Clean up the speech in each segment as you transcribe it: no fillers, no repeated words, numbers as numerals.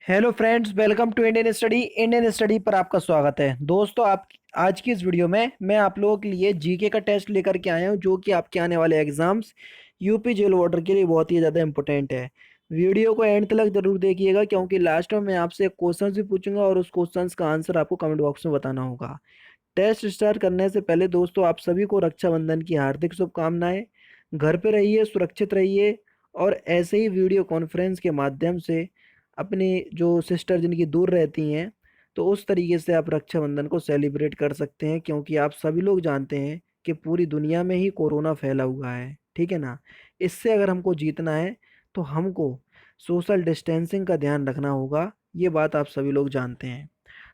Hello friends, welcome to Indian study पर आपका स्वागत है। दोस्तों, आप आज की इस वीडियो में मैं आप लोगों के लिए जीके का टेस्ट लेकर के आया हूं, जो कि आपके आने वाले एग्जाम्स यूपी जेल वार्डर के लिए बहुत ही ज़्यादा इंपॉर्टेंट है। वीडियो को एंड तक जरूर देखिएगा, क्योंकि लास्ट में मैं आपसे एक क्वेश्चन भी पूछूंगा और उस क्वेश्चन का आंसर आपको कमेंट बॉक्स में बताना होगा। टेस्ट स्टार्ट करने से पहले दोस्तों, आप सभी को रक्षाबंधन की हार्दिक शुभकामनाएं। घर पे रहिए, सुरक्षित रहिए, और ऐसे ही वीडियो कॉन्फ्रेंस के माध्यम से अपनी जो सिस्टर जिनकी दूर रहती हैं, तो उस तरीके से आप रक्षाबंधन को सेलिब्रेट कर सकते हैं, क्योंकि आप सभी लोग जानते हैं कि पूरी दुनिया में ही कोरोना फैला हुआ है। ठीक है ना। इससे अगर हमको जीतना है तो हमको सोशल डिस्टेंसिंग का ध्यान रखना होगा। ये बात आप सभी लोग जानते हैं।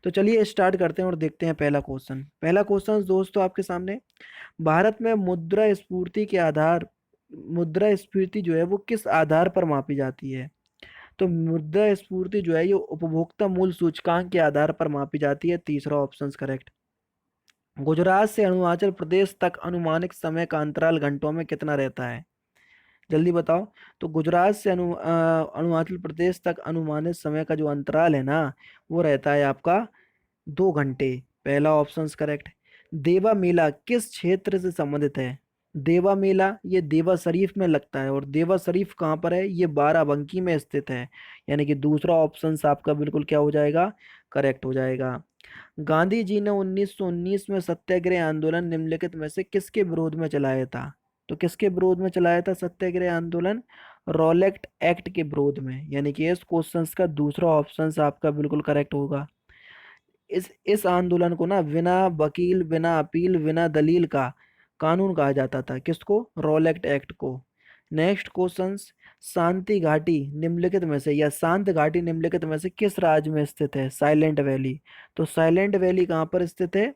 तो चलिए स्टार्ट करते हैं और देखते हैं पहला क्वेश्चन दोस्तों आपके सामने। भारत में मुद्रास्फीति जो है वो किस आधार पर मापी जाती है? तो मुद्रास्फीति जो है ये उपभोक्ता मूल्य सूचकांक के आधार पर मापी जाती है। तीसरा ऑप्शन करेक्ट। गुजरात से अरुणाचल प्रदेश तक अनुमानित समय का अंतराल घंटों में कितना रहता है? जल्दी बताओ। तो गुजरात से अरुणाचल प्रदेश तक अनुमानित समय का जो अंतराल है ना, वो रहता है आपका 2 घंटे। पहला ऑप्शन करेक्ट। देवा मेला किस क्षेत्र से संबंधित है? देवा मेला ये देवा शरीफ में लगता है, और देवा शरीफ कहाँ पर है? ये बाराबंकी में स्थित है। यानी कि दूसरा ऑप्शन आपका बिल्कुल क्या हो जाएगा? करेक्ट हो जाएगा। गांधी जी ने 1919 में सत्याग्रह आंदोलन निम्नलिखित में से किसके विरोध में चलाया था? तो किसके विरोध में चलाया था सत्याग्रह आंदोलन? रॉलेक्ट एक्ट के विरोध में। यानी कि इस क्वेश्चन का दूसरा ऑप्शन आपका बिल्कुल करेक्ट होगा। इस आंदोलन को ना बिना वकील, बिना अपील, बिना दलील का कानून कहा जाता था। किसको? रॉलेक्ट एक्ट को। Next question. शांति घाटी निम्नलिखित में से या शांत घाटी निम्नलिखित में से किस राज्य में स्थित है? Silent valley. तो साइलेंट वैली कहाँ पर स्थित है?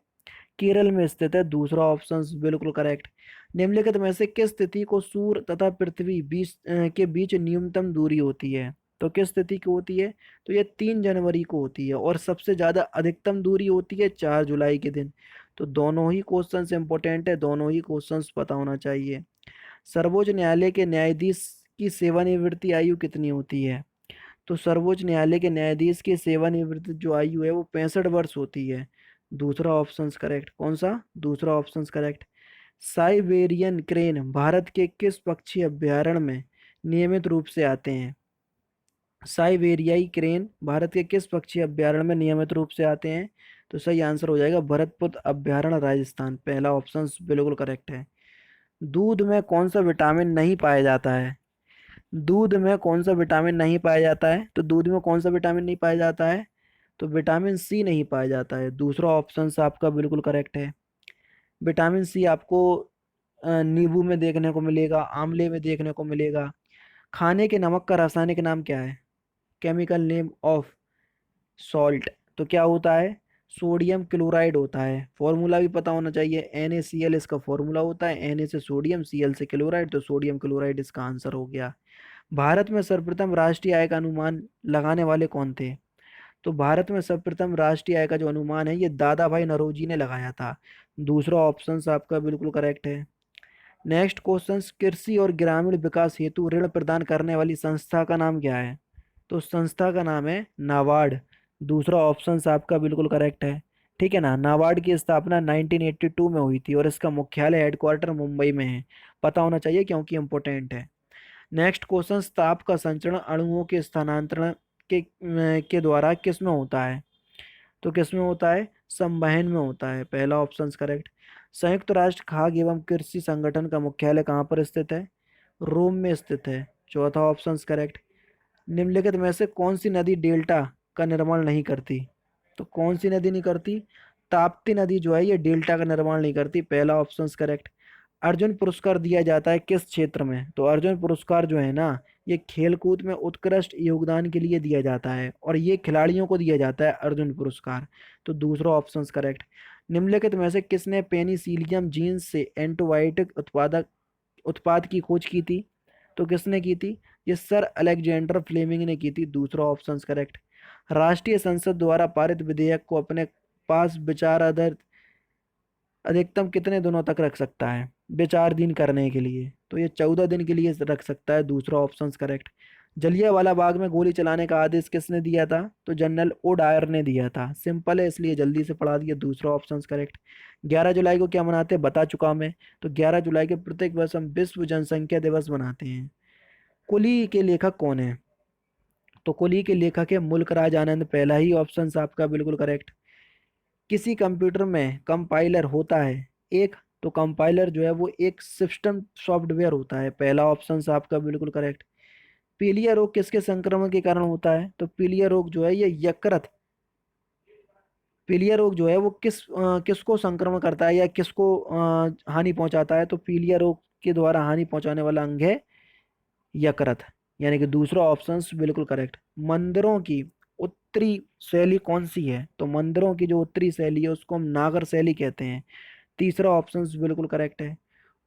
केरल में स्थित है। दूसरा ऑप्शन बिल्कुल करेक्ट। निम्नलिखित में से किस तिथि को सूर्य तथा पृथ्वी के बीच न्यूनतम दूरी होती है? तो किस तिथि की होती है? तो ये 3 जनवरी को होती है, और सबसे ज्यादा अधिकतम दूरी होती है 4 जुलाई के दिन। तो दोनों ही क्वेश्चंस इंपॉर्टेंट है, दोनों ही क्वेश्चंस पता होना चाहिए। सर्वोच्च न्यायालय के न्यायाधीश की सेवानिवृत्ति आयु कितनी होती है? तो सर्वोच्च न्यायालय के न्यायाधीश की सेवानिवृत्ति जो आयु है वो 65 वर्ष होती है। दूसरा ऑप्शन करेक्ट। कौन सा? दूसरा option correct. Siberian crane Bharat के किस पक्षी अभयारण्य में नियमित रूप से आते हैं? साइबेरियाई क्रेन भारत के किस पक्षी अभयारण्य में नियमित रूप से आते हैं? तो सही आंसर हो जाएगा भरतपुर अभयारण्य, राजस्थान। पहला ऑप्शन बिल्कुल करेक्ट है। दूध में कौन सा विटामिन नहीं पाया जाता है? दूध में कौन सा विटामिन नहीं पाया जाता है? तो दूध में कौन सा विटामिन नहीं पाया जाता है? तो विटामिन सी नहीं पाया जाता है। दूसरा ऑप्शन आपका बिल्कुल करेक्ट है। विटामिन सी आपको नींबू में देखने को मिलेगा, आंवले में देखने को मिलेगा। खाने के नमक का रासायनिक नाम क्या है? Chemical name of salt. तो क्या होता है? सोडियम क्लोराइड होता है। फॉर्मूला भी पता होना चाहिए। NaCl इसका फॉर्मूला होता है। Na से सोडियम, Cl से क्लोराइड, तो सोडियम क्लोराइड इसका आंसर हो गया। भारत में सर्वप्रथम राष्ट्रीय आय का अनुमान लगाने वाले कौन थे? तो भारत में सर्वप्रथम राष्ट्रीय आय का जो अनुमान है ये दादा भाई नौरोजी ने लगाया था। दूसरा ऑप्शन आपका बिल्कुल करेक्ट है। Next question. कृषि और ग्रामीण विकास हेतु ऋण प्रदान करने वाली संस्था का नाम क्या है? तो संस्था का नाम है नाबार्ड। दूसरा ऑप्शन आपका बिल्कुल करेक्ट है। ठीक है ना। नाबार्ड की स्थापना 1982 में हुई थी, और इसका मुख्यालय हेडक्वार्टर मुंबई में है। पता होना चाहिए, क्योंकि इंपॉर्टेंट है। Next question. ताप का संचरण अणुओं के स्थानांतरण के द्वारा किस में होता है? तो किस में होता है? संवहन में होता है। पहला ऑप्शन करेक्ट। संयुक्त राष्ट्र खाद्य एवं कृषि संगठन का मुख्यालय कहाँ पर स्थित है? रोम में स्थित है। चौथा ऑप्शन करेक्ट। निम्नलिखित में से कौन सी नदी डेल्टा का निर्माण नहीं करती? तो कौन सी नदी नहीं करती? ताप्ती नदी जो है ये डेल्टा का निर्माण नहीं करती। पहला ऑप्शन करेक्ट। अर्जुन पुरस्कार दिया जाता है किस क्षेत्र में? तो अर्जुन पुरस्कार जो है ना, ये खेलकूद में उत्कृष्ट योगदान के लिए दिया जाता है, और ये खिलाड़ियों को दिया जाता है अर्जुन पुरस्कार। तो दूसरा ऑप्शन करेक्ट। निम्नलिखित में से किसने पेनिसिलियम जीन्स से एंटीबायोटिक उत्पाद की खोज की थी? तो किसने की थी? ये सर अलेक्जेंडर फ्लेमिंग ने की थी। दूसरा ऑप्शन करेक्ट। राष्ट्रीय संसद द्वारा पारित विधेयक को अपने पास विचार आधारित अधिकतम कितने दिनों तक रख सकता है विचारधीन करने के लिए? तो ये 14 दिन के लिए रख सकता है। दूसरा ऑप्शन करेक्ट। जलियांवाला बाग में गोली चलाने का आदेश किसने दिया था? तो जनरल ओ डायर ने दिया था। सिंपल है इसलिए जल्दी से पढ़ा दिया, दूसरा ऑप्शन करेक्ट। 11 जुलाई को क्या मनाते हैं बता चुका मैं। तो 11 जुलाई के प्रत्येक वर्ष हम विश्व जनसंख्या दिवस मनाते हैं। कुली के लेखक कौन है? तो कुली के लेखक है मुल्क राज आनंद, पहला ही ऑप्शन आपका बिल्कुल करेक्ट। किसी कंप्यूटर में कंपाइलर होता है एक, तो कंपाइलर जो है वो एक सिस्टम सॉफ्टवेयर होता है, पहला ऑप्शन आपका बिल्कुल करेक्ट। पीलिया रोग किसके संक्रमण के कारण होता है? तो पीलिया रोग जो है ये यकृत, पीलिया रोग जो है वो किसको संक्रमण करता है या किसको हानि पहुंचाता है? तो पीलिया रोग के द्वारा हानि पहुंचाने वाला अंग है यकृत, यानी कि दूसरा ऑप्शन बिल्कुल करेक्ट। मंदिरों की उत्तरी शैली कौन सी है? तो मंदिरों की जो उत्तरी शैली है उसको हम नागर शैली कहते हैं, तीसरा ऑप्शन बिल्कुल करेक्ट है।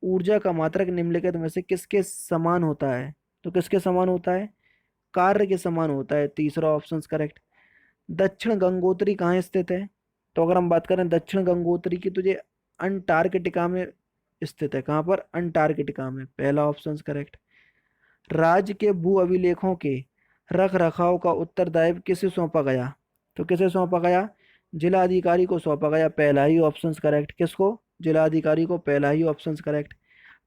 ऊर्जा का मात्रक निम्नलिखित में से किसके समान होता है? तो किसके समान होता है? कार्य के समान होता है, तीसरा ऑप्शन करेक्ट। दक्षिण गंगोत्री कहाँ स्थित है? तो अगर हम बात करें दक्षिण गंगोत्री की, तो ये अंटार्कटिका में स्थित है। कहाँ पर? अंटार्कटिका में, पहला ऑप्शन करेक्ट। राज्य के भू अभिलेखों के रख रखाव का उत्तरदायित्व किसे सौंपा गया? तो किसे सौंपा गया? जिलाधिकारी को सौंपा गया, पहला ही ऑप्शन करेक्ट। किसको? जिलाधिकारी को, पहला ही ऑप्शन करेक्ट।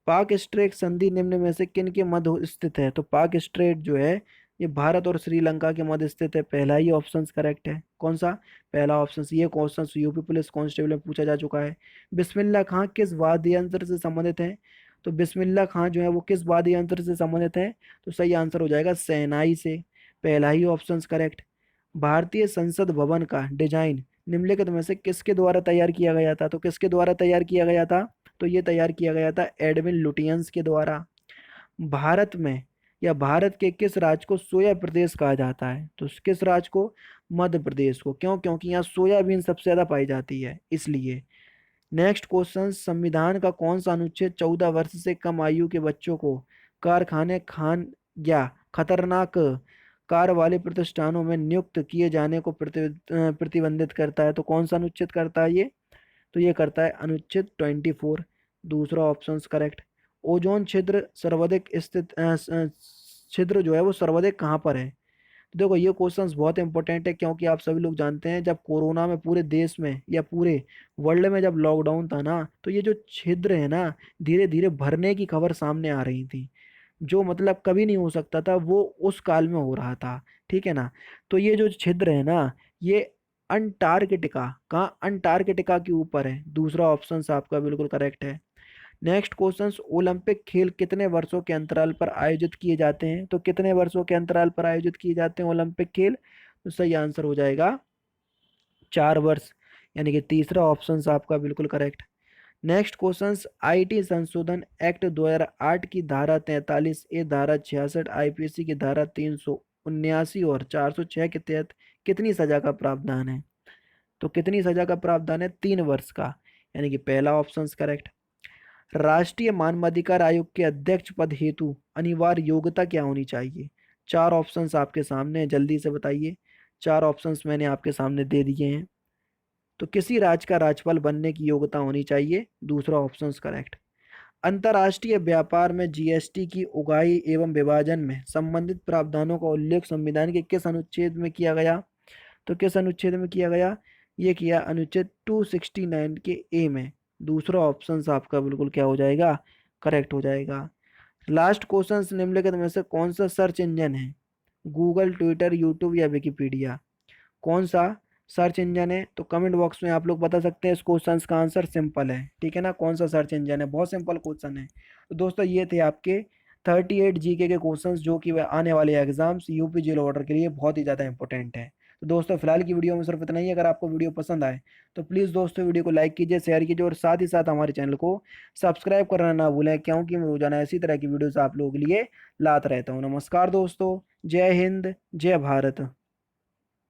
पाक स्ट्रेट संधि निम्न में से किन के मध्य स्थित है? तो पाक स्ट्रेट जो है ये भारत और श्रीलंका के मध्य स्थित है, पहला ही ऑप्शन करेक्ट है। कौन सा? पहला ऑप्शन। ये क्वेश्चन यूपी पुलिस कांस्टेबल में पूछा जा चुका है। बिस्मिल्लाह खां किस वाद्य यंत्र से संबंधित है? तो बिस्मिल्लाह खां जो है वो किस वाद्य यंत्र से संबंधित है? तो सही आंसर हो जाएगा शहनाई से, पहला ही ऑप्शन करेक्ट। भारतीय संसद भवन का डिजाइन निम्नलिखित में से किसके द्वारा तैयार किया गया था? तो किसके द्वारा तैयार किया गया था? तो ये तैयार किया गया था एडविन लुटियंस के द्वारा। भारत में या भारत के किस राज्य को सोया प्रदेश कहा जाता है? तो किस राज्य को? मध्य प्रदेश को। क्यों? क्योंकि यहाँ सोयाबीन सबसे ज्यादा पाई जाती है इसलिए। नेक्स्ट क्वेश्चन, संविधान का कौन सा अनुच्छेद 14 वर्ष से कम आयु के बच्चों को कारखाने, खान या खतरनाक कार्य वाले प्रतिष्ठानों में नियुक्त किए जाने को प्रतिबंधित करता है? तो कौन सा अनुच्छेद करता है ये? तो ये करता है अनुच्छेद 24, दूसरा ऑप्शन करेक्ट। ओजोन छिद्र सर्वाधिक स्थित छिद्र जो है वो सर्वाधिक कहाँ पर है? तो देखो ये क्वेश्चंस बहुत इंपॉर्टेंट है, क्योंकि आप सभी लोग जानते हैं जब कोरोना में पूरे देश में या पूरे वर्ल्ड में जब लॉकडाउन था ना, तो ये जो छिद्र है ना धीरे धीरे भरने की खबर सामने आ रही थी, जो मतलब कभी नहीं हो सकता था वो उस काल में हो रहा था। ठीक है ना? तो ये जो छिद्र है ना ये अंटार्कटिका, कहाँ? अंटार्कटिका के ऊपर है, दूसरा ऑप्शन आपका बिल्कुल करेक्ट है। नेक्स्ट क्वेश्चन, ओलंपिक खेल कितने वर्षों के अंतराल पर आयोजित किए जाते हैं? तो कितने वर्षों के अंतराल पर आयोजित किए जाते हैं ओलंपिक खेल? तो सही आंसर हो जाएगा 4 वर्ष, यानी कि तीसरा ऑप्शन आपका बिल्कुल करेक्ट। नेक्स्ट क्वेश्चन, आईटी संशोधन एक्ट 2008 की धारा 43 ए, धारा 66 आईपीसी की धारा 379 और 406 के तहत कितनी सजा का प्रावधान है? तो कितनी सजा का प्रावधान है? 3 वर्ष का, यानी कि पहला ऑप्शन करेक्ट। राष्ट्रीय मानवाधिकार आयोग के अध्यक्ष पद हेतु अनिवार्य योग्यता क्या होनी चाहिए? 4 ऑप्शंस आपके सामने हैं, जल्दी से बताइए। 4 ऑप्शंस मैंने आपके सामने दे दिए हैं। तो किसी राज्य का राज्यपाल बनने की योग्यता होनी चाहिए, दूसरा ऑप्शन करेक्ट। अंतर्राष्ट्रीय व्यापार में जीएसटी की उगाही एवं विभाजन में संबंधित प्रावधानों का उल्लेख संविधान के किस अनुच्छेद में किया गया? तो किस अनुच्छेद में किया गया? ये किया अनुच्छेद 269 के ए में, दूसरा ऑप्शन आपका बिल्कुल क्या हो जाएगा? करेक्ट हो जाएगा। लास्ट क्वेश्चन, निम्नलिखित में से कौन सा सर्च इंजन है? गूगल, ट्विटर, यूट्यूब या विकिपीडिया? कौन सा सर्च इंजन है? तो कमेंट बॉक्स में आप लोग बता सकते हैं। इस क्वेश्चन का आंसर सिंपल है, ठीक है ना? कौन सा सर्च इंजन है? बहुत सिंपल क्वेश्चन है। तो दोस्तों ये थे आपके 38 जीके के क्वेश्चंस, जो कि आने वाले एग्जाम्स यूपी जेल ऑर्डर के लिए बहुत ही ज़्यादा इंपॉर्टेंट है। तो दोस्तों फिलहाल की वीडियो में सिर्फ इतना ही। अगर आपको वीडियो पसंद आए तो प्लीज़ दोस्तों वीडियो को लाइक कीजिए, शेयर कीजिए और साथ ही साथ हमारे चैनल को सब्सक्राइब करना ना भूलें, क्योंकि मैं रोजाना इसी तरह की वीडियोस आप लोगों के लिए लाता रहता हूँ। नमस्कार दोस्तों, जय हिंद, जय भारत।